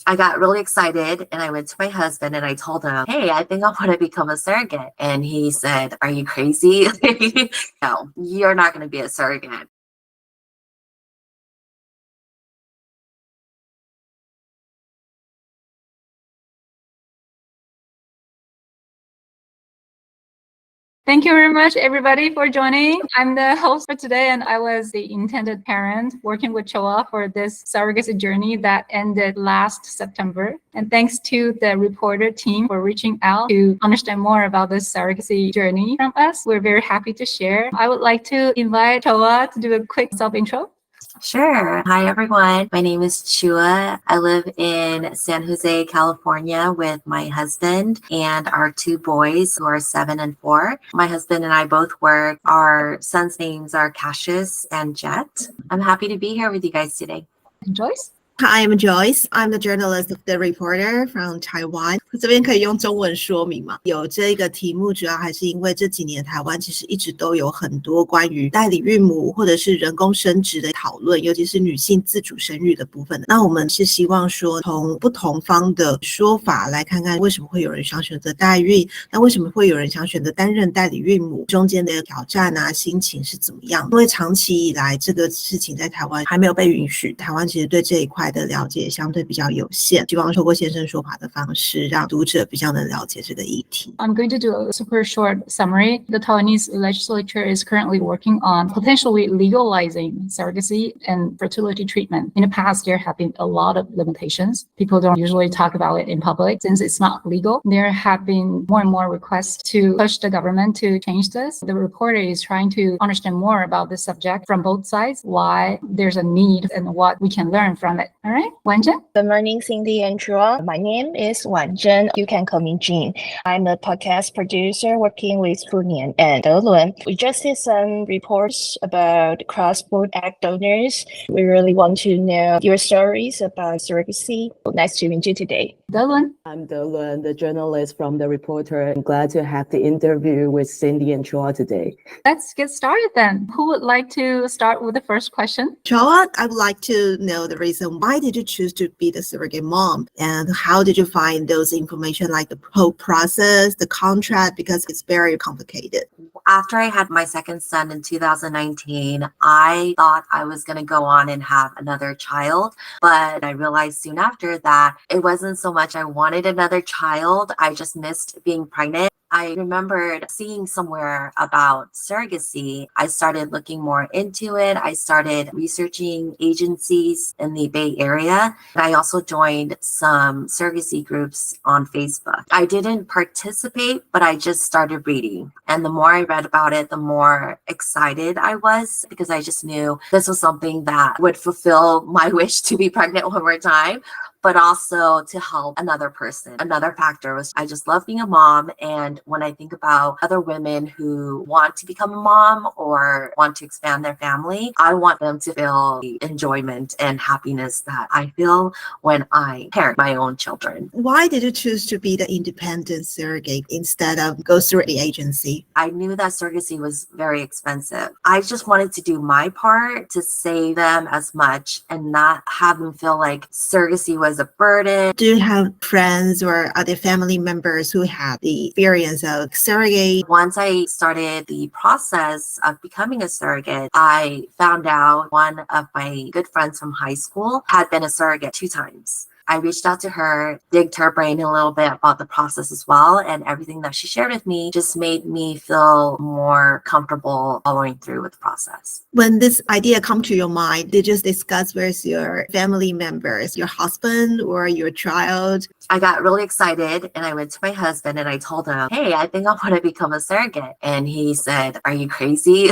I got really excited and I went to my husband and I told him, hey, I think I want to become a surrogate. And he said, are you crazy? No, you're not going to be a surrogate. Thank you very much, everybody, for joining. I'm the host for today, and I was the intended parent working with Choa for this surrogacy journey that ended last September. And thanks to the reporter team for reaching out to understand more about this surrogacy journey from us. We're very happy to share. I would like to invite Choa to do a quick self-intro. Sure. Hi, everyone. My name is Chua. I live in San Jose, California with my husband and our two boys who are 7 and 4. My husband and I both work. Our sons' names are Cassius and Jet. I'm happy to be here with you guys today. And Joyce? Hi, I'm Joyce. I'm the journalist of the reporter from Taiwan. 这边可以用中文说明吗？有这个题目，主要还是因为这几年台湾其实一直都有很多关于代理孕母或者是人工生殖的讨论，尤其是女性自主生育的部分。那我们是希望说，从不同方的说法来看看，为什么会有人想选择代孕，那为什么会有人想选择担任代理孕母，中间的挑战啊，心情是怎么样？因为长期以来这个事情在台湾还没有被允许，台湾其实对这一块的了解相对比较有限，希望透过现身说法的方式，让读者比较能了解这个议题。I'm going to do a super short summary. The Taiwanese legislature is currently working on potentially legalizing surrogacy and fertility treatment. In the past, there have been a lot of limitations. People don't usually talk about it in public since it's not legal. There have been more and more requests to push the government to change this. The reporter is trying to understand more about this subject from both sides, why there's a need and what we can learn from it. All right, Wanzhen? Good morning, Cindy and Chua. My name is Wanzhen. You can call me Jean. I'm a podcast producer working with Funian and Delun. We just did some reports about cross-border egg donors. We really want to know your stories about surrogacy. Nice to meet you today. Delun? I'm Delun, the journalist from The Reporter. I'm glad to have the interview with Cindy and Chua today. Let's get started then. Who would like to start with the first question? Chua, I would like to know the reason why did you choose to be the surrogate mom, and how did you find those information, like the whole process, the contract, because it's very complicated. After I had my second son in 2019, I thought I was going to go on and have another child, but I realized soon after that it wasn't so much I wanted another child, I just missed being pregnant. I remembered seeing somewhere about surrogacy. I started looking more into it. I started researching agencies in the Bay Area. I also joined some surrogacy groups on Facebook. I didn't participate, but I just started reading. And the more I read about it, the more excited I was, because I just knew this was something that would fulfill my wish to be pregnant one more time, but also to help another person. Another factor was I just love being a mom. And when I think about other women who want to become a mom or want to expand their family, I want them to feel the enjoyment and happiness that I feel when I parent my own children. Why did you choose to be the independent surrogate instead of go through the agency? I knew that surrogacy was very expensive. I just wanted to do my part to save them as much and not have them feel like surrogacy was a burden. Do you have friends or other family members who have the experience of surrogate? Once I started the process of becoming a surrogate, I found out one of my good friends from high school had been a surrogate 2 times. I reached out to her, digged her brain a little bit about the process as well, and everything that she shared with me just made me feel more comfortable following through with the process. When this idea come to your mind, did you discuss with your family members, your husband or your child? I got really excited and I went to my husband and I told him, hey, I think I want to become a surrogate. And he said, are you crazy?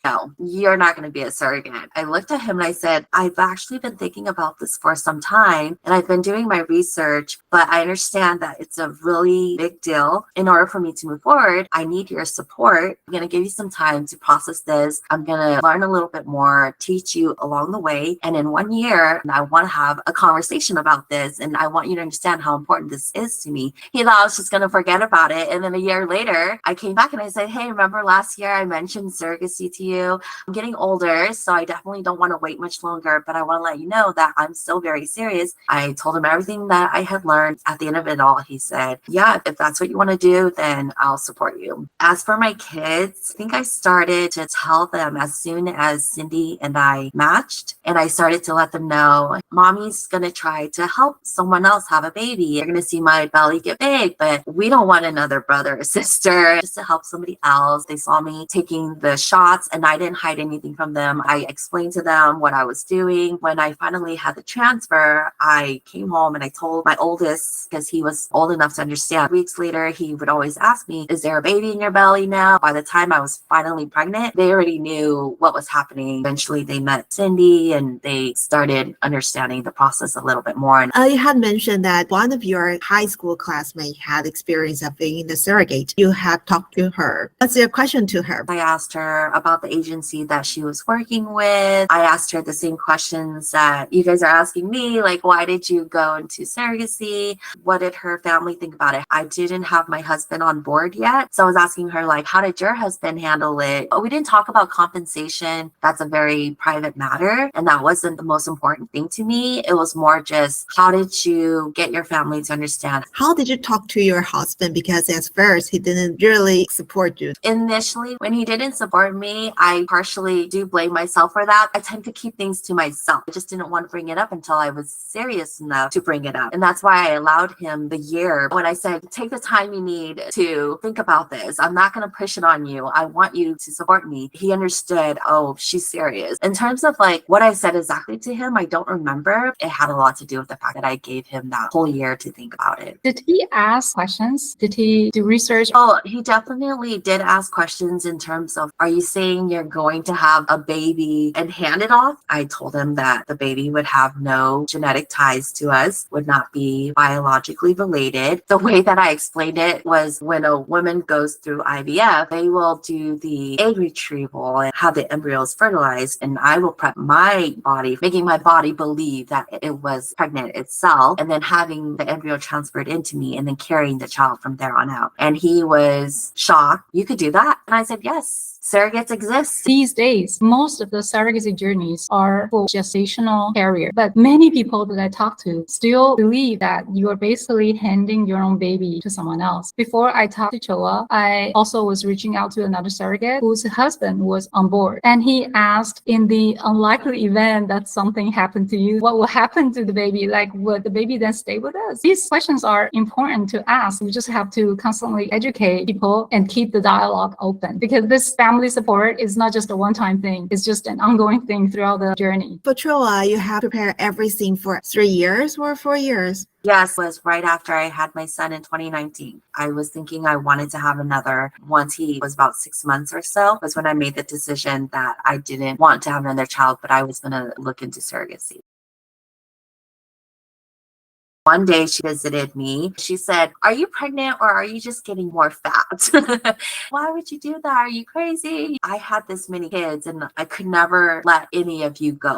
No, you're not going to be a surrogate. I looked at him and I said, I've actually been thinking about this for some time and I've been doing my research, but I understand that it's a really big deal. In order for me to move forward, I need your support. I'm going to give you some time to process this. I'm going to learn a little bit more, teach you along the way. And in 1 year, I want to have a conversation about this. And I want you to understand how important this is to me. He thought I was just going to forget about it. And then a year later, I came back and I said, hey, remember last year I mentioned surrogacy to you? I'm getting older, so I definitely don't want to wait much longer, but I want to let you know that I'm still very serious I told him everything that I had learned. At the end of it all, he said, yeah, if that's what you want to do, then I'll support you. As for my kids, I think I started to tell them as soon as Cindy and I matched, and I started to let them know, mommy's going to try to help someone else have a baby. You're going to see my belly get big, but we don't want another brother or sister, just to help somebody else. They saw me taking the shots and I didn't hide anything from them. I explained to them what I was doing. When I finally had the transfer, I came home and I told my oldest, because he was old enough to understand. Weeks later, he would always ask me, is there a baby in your belly now? By the time I was finally pregnant, they already knew what was happening. Eventually, they met Cindy and they started understanding the process a little bit more. And you had mentioned that one of your high school classmates had experience of being in the surrogate. You had talked to her. What's your question to her? I asked her about the agency that she was working with. I asked her the same questions that you guys are asking me, like, why did you go into surrogacy? What did her family think about it? I didn't have my husband on board yet. So I was asking her, like, how did your husband handle it? We didn't talk about compensation. That's a very private matter. And that wasn't the most important thing to me. It was more just, how did you get your family to understand? How did you talk to your husband? Because at first he didn't really support you. Initially, when he didn't support me, I partially do blame myself for that. I tend to keep things to myself. I just didn't want to bring it up until I was serious enough to bring it up. And that's why I allowed him the year when I said, take the time you need to think about this. I'm not going to push it on you. I want you to support me. He understood, oh, she's serious. In terms of like what I said exactly to him, I don't remember. It had a lot to do with the fact that I gave him that whole year to think about it. Did he ask questions? Did he do research? Oh, he definitely did ask questions in terms of, are you saying you're going to have a baby and hand it off? I told him that the baby would have no genetic ties to us, would not be biologically related. The way that I explained it was when a woman goes through IVF, they will do the egg retrieval and have the embryos fertilized, and I will prep my body, making my body believe that it was pregnant itself, and then having the embryo transferred into me and then carrying the child from there on out. And he was shocked. You could do that? And I said, yes. Surrogates exist. These days, most of the surrogacy journeys are for gestational carrier, but many people that I talk to still believe that you are basically handing your own baby to someone else. Before I talked to Choa, I also was reaching out to another surrogate whose husband was on board. And he asked, in the unlikely event that something happened to you, what will happen to the baby? Like, would the baby then stay with us? These questions are important to ask. We just have to constantly educate people and keep the dialogue open, because this family support is not just a one-time thing. It's just an ongoing thing throughout the journey. For Choa, you have prepared everything for 3 years or 4 years? Yes, it was right after I had my son in 2019. I was thinking I wanted to have another once he was about 6 months or so, was when I made the decision that I didn't want to have another child, but I was going to look into surrogacy. One day she visited me. She said, are you pregnant or are you just getting more fat? Why would you do that? Are you crazy? I had this many kids and I could never let any of you go.